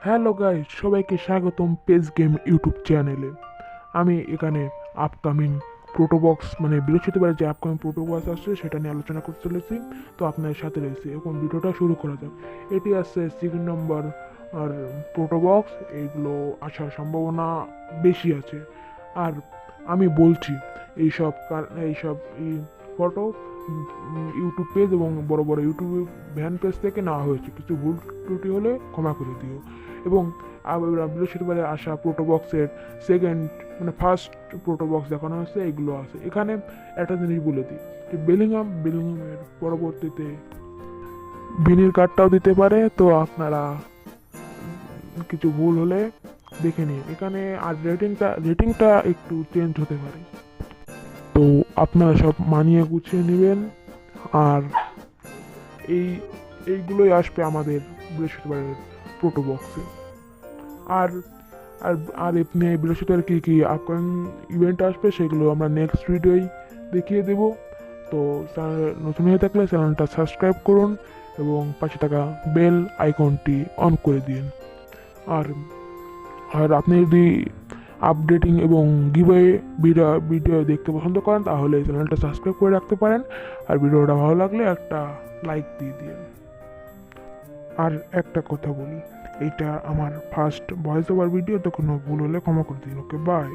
Hello guys, সবাইকে স্বাগতম page game YouTube চ্যানেলে। আমি এখানে আপকামিং প্রোটোবক্স মানে বৃহস্পতিবার যে আপকামিং প্রোটোবক্স আসছে সেটা নিয়ে আলোচনা করতে চলেছি। তো আপনাদের সাথে রয়েছে এখন ভিডিওটা শুরু করা যাক। এটি আসছে 6 নম্বর আর প্রোটোবক্স, এইগুলো আসার সম্ভাবনা বেশি আছে। আর আমি বলছি এইসব ফটো ইউটিউব পেজ এবং বড় বড় ইউটিউব ভ্যান পেজ থেকে নেওয়া হয়েছে। কিছু ভুল ত্রুটি হলে ক্ষমা করে দিও। এবং বৃহস্পতিবারে আসা প্রোটোবক্সের সেকেন্ড মানে ফার্স্ট প্রোটোবক্স দেখানো হয়েছে, এগুলো আছে। এখানে একটা জিনিস বলে দিই যে বেলিংহামের পরবর্তীতে ভিনির কার্ডটাও দিতে পারে, তো আপনারা কিছু ভুল হলে দেখে নিন এখানে। আর রেটিংটা একটু চেঞ্জ হতে পারে, তো আপনারা সব মানিয়ে গুছিয়ে নেবেন। আর এই এইগুলোই আসবে আমাদের বৃহস্পতিবারের প্রোটোবক্সে। আর আর আর এমনি বৃহস্পতিবার কী কী আপকামিং ইভেন্ট আসবে সেগুলো আমরা নেক্সট ভিডিওই দেখিয়ে দেব। তো নতুন হয়ে থাকলে চ্যানেলটা সাবস্ক্রাইব করুন এবং পাশে থাকা বেল আইকনটি অন করে দিন। আর আর আপনি যদি আপডেটিং এবং গিভওয়ে ভিডিও দেখতে পছন্দ করেন তাহলে চ্যানেলটা সাবস্ক্রাইব করে রাখতে পারেন। আর ভিডিওটা ভালো লাগলে একটা লাইক দিয়ে দিন। আর একটা কথা বলি, এইটা আমার ফার্স্ট ভয়েস ওভার ভিডিও, তো কোনো ভুল হলে ক্ষমা করে দিন। ওকে, বাই।